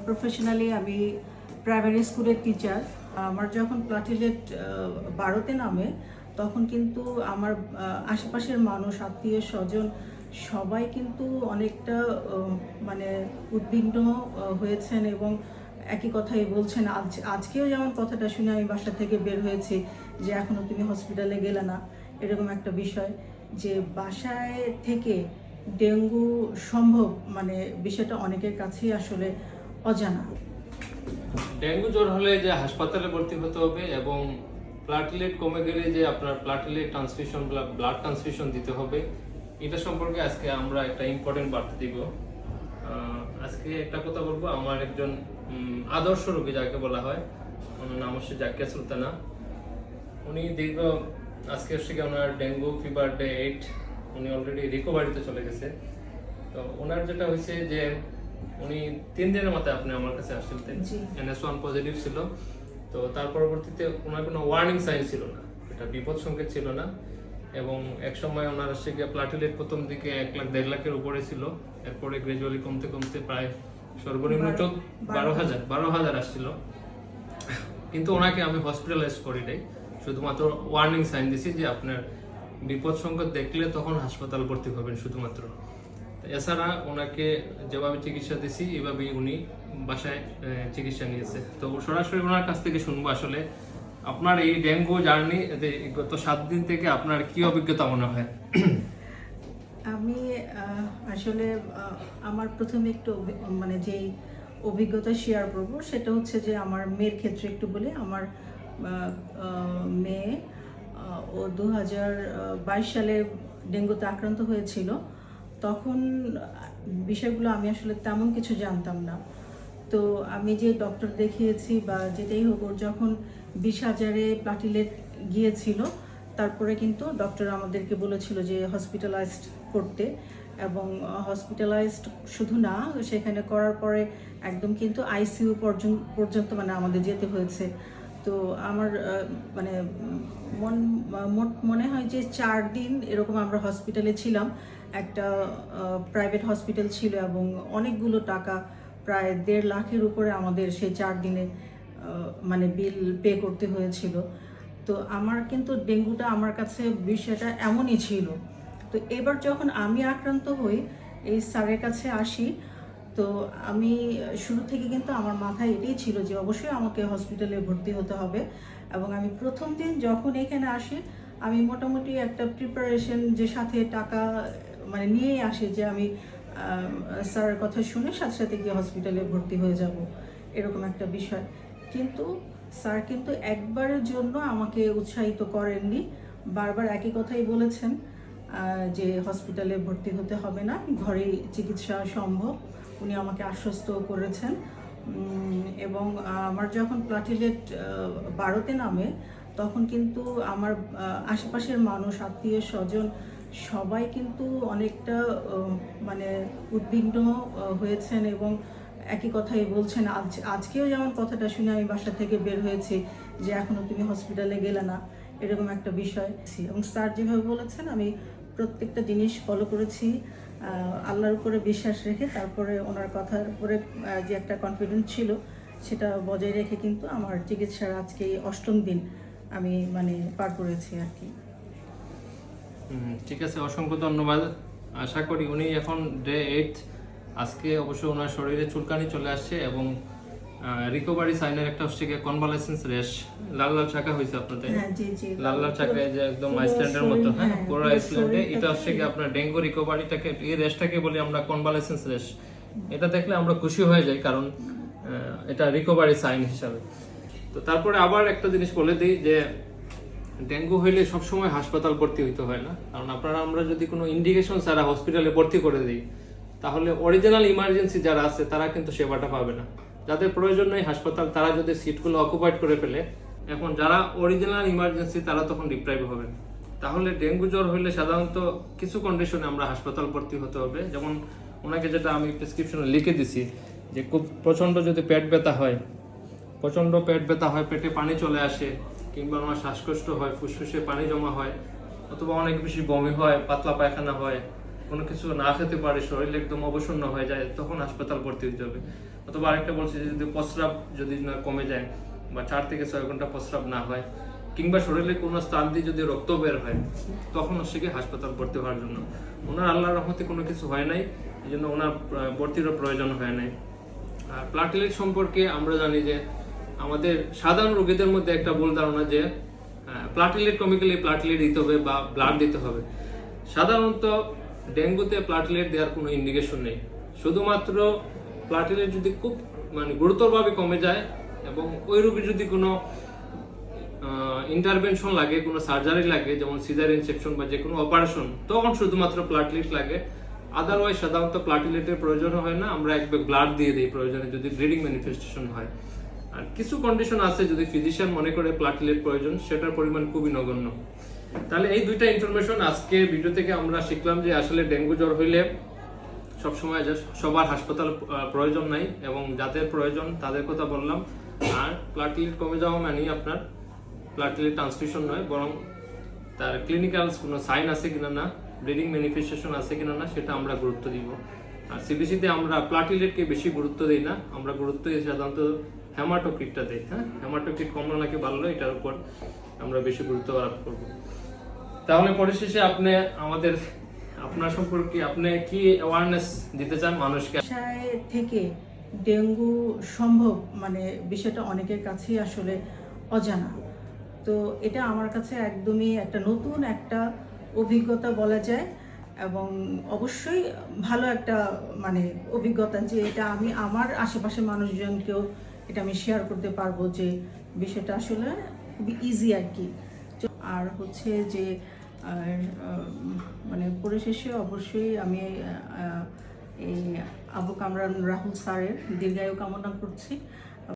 Professionally আমি primary স্কুলের teacher. আমার যখন প্লাটিলেট 12তে নামে তখন কিন্তু আমার আশেপাশের মানুষ, আত্মীয় স্বজন সবাই কিন্তু অনেকটা মানে উদ্বিগ্ন হয়েছেন এবং একই কথাই বলছেন। আজকেও যেমন কথাটা শুনে আমি বাসা থেকে বের হয়েছি যে এখনও তুমি হসপিটালে গেলে না, এরকম একটা বিষয় যে বাসায় থেকে ডেঙ্গু সম্ভব, মানে বিষয়টা অনেকের কাছেই আসলে অজানা। ডেঙ্গু জ্বর হলে যে হাসপাতালে ভর্তি হতে হবে এবং প্লাটিলেট কমে গেলে যে আপনার প্লাটিলেট ট্রান্সফিউশন ব্লাড ট্রান্সফিউশন দিতে হবে, এটা সম্পর্কে আজকে আমরা একটা ইম্পর্টেন্ট বার্তা দিব। আজকে একটা কথা বলবো, আমার একজন আদর্শ রোগী যাকে বলা হয়, ওনার নাম হচ্ছে জাকিয়া সুলতানা। উনি দীর্ঘ আজকে হচ্ছে কি ওনার ডেঙ্গু ফিভার ডে 8, উনি অলরেডি রিকভারিতে চলে গেছে। তো ওনার যেটা হয়েছে যে উনি 3 দিনের মাথায় আপনি আমার কাছে আসছিলেন, NS1 পজিটিভ ছিল। তো তার পরবর্তীতে ওনার কোনো ওয়ার্নিং সাইন ছিল না, এটা বিপদ সংকেত ছিল না। এবং এক সময় ওনার হচ্ছে গিয়ে প্লাটিলেট প্রথম দিকে 1 লাখ 1.5 লাখের উপরে ছিল, এরপরে গ্রাজুয়ালি কমতে কমতে প্রায় সর্বনিম্ন 12,000 আসছিল। কিন্তু ওনাকে আমি হসপিটালাইজ করি নাই, শুধুমাত্র ওয়ার্নিং সাইন দিছি যে আপনার বিপদ সংকেত দেখলে তখন হাসপাতাল ভর্তি হবেন শুধুমাত্র। এছাড়া ওনাকে যেভাবে চিকিৎসা দিছি এভাবেই উনি বাসায় চিকিৎসা নিয়েছে। তো সরাসরি ওনার কাছ থেকে শুনবো আসলে আপনার এই ডেঙ্গু জার্নি গত 7 দিন থেকে আপনার কি অভিজ্ঞতা মনে হয়? আমি আসলে আমার প্রথমে একটু মানে যেই অভিজ্ঞতা শেয়ার করব সেটা হচ্ছে যে আমার মেয়ের ক্ষেত্রে একটু বলে। আমার মেয়ে ও 2022 সালে ডেঙ্গুতে আক্রান্ত হয়েছিল। তখন বিষয়গুলো আমি আসলে তেমন কিছু জানতাম না। তো আমি যে ডক্টর দেখিয়েছি বা যেটাই হোক, ওর যখন 20,000-এ প্লাটিলেট গিয়েছিল, তারপরে কিন্তু ডক্টর আমাদেরকে বলেছিল যে হসপিটালাইজড করতে। এবং হসপিটালাইজড শুধু না, সেখানে করার পরে একদম কিন্তু ICU পর্যন্ত মানে আমাদের যেতে হয়েছে। তো আমার মানে মোট মনে হয় যে 4 দিন এরকম আমরা হসপিটালে ছিলাম। একটা প্রাইভেট হসপিটাল ছিল এবং অনেকগুলো টাকা, প্রায় 1.5 লাখের উপরে আমাদের সেই 4 দিনে মানে বিল পে করতে হয়েছিল। তো আমার কিন্তু ডেঙ্গুটা আমার কাছে বিষয়টা এমনই ছিল। তো এবার যখন আমি আক্রান্ত হই, এই স্যারের কাছে আসি, তো আমি শুরু থেকে কিন্তু আমার মাথায় এটাই ছিল যে অবশ্যই আমাকে হসপিটালে ভর্তি হতে হবে। এবং আমি প্রথম দিন যখন এখানে আসি, আমি মোটামুটি একটা প্রিপারেশন যে সাথে টাকা মানে নিয়ে আসি যে আমি স্যারের কথা শুনে সাথে সাথে গিয়ে হসপিটালে ভর্তি হয়ে যাব, এরকম একটা বিষয়। কিন্তু স্যার কিন্তু একবারের জন্য আমাকে উৎসাহিত করেননি, বারবার একই কথাই বলেছেন যে হসপিটালে ভর্তি হতে হবে না, ঘরেই চিকিৎসা সম্ভব। উনি আমাকে আশ্বস্ত করেছেন। এবং আমার যখন প্লাটিলেট 12তে নামে তখন কিন্তু আমার আশেপাশের মানুষ, আত্মীয় স্বজন সবাই কিন্তু অনেকটা মানে উদ্বিগ্ন হয়েছেন এবং একই কথাই বলছেন। আজকেও যেমন কথাটা শুনে আমি বাসা থেকে বের হয়েছি যে এখনও তুমি হসপিটালে গেলে না, এরকম একটা বিষয়। এবং স্যার যেভাবে বলেছেন আমি প্রত্যেকটা জিনিস ফলো করেছি আল্লাহর উপরে বিশ্বাস রেখে। তারপরে ওনার কথার উপরে যে একটা কনফিডেন্স ছিল সেটা বজায় রেখে কিন্তু আমার চিকিৎসার আজকে 8ম দিন আমি মানে পার করেছি আর কি। ঠিক আছে, অসংখ্য ধন্যবাদ। আশা করি উনি এখন ডে 8, আজকে অবশ্য ওনার শরীরে চুলকানি চলে আসছে এবং রিকভারি সাইনের একটা হচ্ছে গিয়ে কনভালেসেন্স রেশ, লাল লাল চাকা হয়েছে আপনাদের। লাল লাল চাকা যে একদম আইসল্যান্ডের মতো, হ্যাঁ পুরো আইসল্যান্ডে। এটা হচ্ছে কি আপনার ডেঙ্গু রিকভারিটাকে, এই রেশটাকে বলি আমরা কনভালেসেন্স রেশ। এটা দেখলে আমরা খুশি হয়ে যাই কারণ এটা রিকভারি সাইন হিসাবে। তো তারপরে আবার একটা জিনিস বলে দিই যে ডেঙ্গু হইলে সবসময় হাসপাতাল ভর্তি হইতে হয় না, কারণ আমরা যদি কোনো ইন্ডিকেশন ছাড়া হসপিটালে ভর্তি করে দিই তাহলে অরিজিনাল ইমার্জেন্সি যারা আছে তারা কিন্তু সেবাটা পাবে না। যাদের প্রয়োজন নেই হাসপাতাল, তারা যদি সিটগুলো অকুপাইড করে ফেলে, এখন যারা অরিজিনাল ইমার্জেন্সি তারা তখন ডিপ্রাইভ হবে। তাহলে ডেঙ্গু জ্বর হইলে সাধারণত কিছু কন্ডিশনে আমরা হাসপাতাল ভর্তি হতে হবে। যেমন ওনাকে যেটা আমি প্রেসক্রিপশনে লিখে দিছি যে খুব প্রচণ্ড যদি পেট ব্যথা হয়, পেটে পানি চলে আসে, কিংবা আমার শ্বাসকষ্ট হয়, ফুসফুসে পানি জমা হয়, অথবা অনেক বেশি বমি হয়, পাতলা পায়খানা হয়, কোনো কিছু না খেতে পারে, শরীর একদম অবসন্ন হয়ে যায়, তখন হাসপাতাল ভর্তি হতে হবে। অথবা আরেকটা বলছে যে যদি প্রস্রাব যদি না কমে যায় বা 4 থেকে 6 ঘন্টা প্রস্রাব না হয়, কিংবা শরীরে কোনো স্থান দিয়ে যদি রক্ত বের হয়, তখন হচ্ছে কি হাসপাতাল ভর্তি হওয়ার জন্য। ওনার আল্লাহর রহমতে কোনো কিছু হয় নাই, এই জন্য ওনার ভর্তিরও প্রয়োজন হয় নাই। আর প্লাটিলেট সম্পর্কে আমরা জানি যে আমাদের সাধারণ রোগীদের মধ্যে একটা ভুল ধারণা যে প্লাটিলেট কমে গেলে প্লাটিলেট দিতে হবে বা ব্লাড দিতে হবে। সাধারণত ডেঙ্গুতে প্লাটিলেট দেওয়ার কোনো ইন্ডিকেশন নেই। শুধুমাত্র প্লাটিলেট যদি খুব গুরুতরভাবে কমে যায় এবং ওই রোগীর যদি কোনো ইন্টারভেনশন লাগে, কোনো সার্জারি লাগে, যেমন সিজারিয়ান সেকশন বা যে কোনো অপারেশন, তখন শুধুমাত্র প্লাটিলেট লাগে। আদারওয়াইজ সাধারণত প্লাটিলেটের প্রয়োজন হয় না, আমরা একবার ব্লাড দিয়ে দিই প্রয়োজনে যদি ব্লিডিং ম্যানিফেস্টেশন হয়। আর কিছু কন্ডিশন আছে যদি ফিজিশিয়ান মনে করে প্লাটিলেট প্রয়োজন, সেটার পরিমাণ খুবই নগণ্য। তাহলে এই দুইটা ইনফরমেশন আজকে ভিডিও থেকে আমরা শিখলাম যে আসলে ডেঙ্গু জ্বর হইলে সবসময় সবার হাসপাতাল প্রয়োজন নাই, এবং যাদের প্রয়োজন তাদের কথা বললাম। আর প্লাটিলেট কমে যাওয়া মানে আপনার প্লাটিলেট ট্রান্সমিশন নয়, বরং তার ক্লিনিক্যাল কোনো সাইন আছে কিনা না, ব্লিডিং ম্যানিফেস্টেশন আছে কিনা না, সেটা আমরা গুরুত্ব দিব। আর সিবিসিতে আমরা প্লাটিলেটকে বেশি গুরুত্ব দিই না, আমরা গুরুত্ব দিই সাধারণত হেমাটোক্রিটটা দিই। হ্যাঁ, হেমাটোক্রিট কমলো নাকি বাড়লো, এটার উপর আমরা বেশি গুরুত্ব আরোপ করব। তাহলে পরিশেষে আপনি আপনার সম্পর্কে আপনি কি অ্যাওয়ারনেস দিতে চান মানুষকে? বাসায় থেকে ডেঙ্গু সম্ভব বিষয়টা অনেকের কাছেই আসলে অজানা। তো এটা আমার কাছে একদমই একটা নতুন একটা অভিজ্ঞতা বলা যায়, এবং অবশ্যই ভালো একটা অভিজ্ঞতা যে এটা আমি আমার আশেপাশের মানুষজনকেও এটা আমি শেয়ার করতে পারবো যে বিষয়টা আসলে খুবই ইজি আর কি। আর হচ্ছে যে পরিশেষে অবশ্যই আমি এই আবু কামরান রাহুল স্যারের দীর্ঘায়ু কামনা করছি।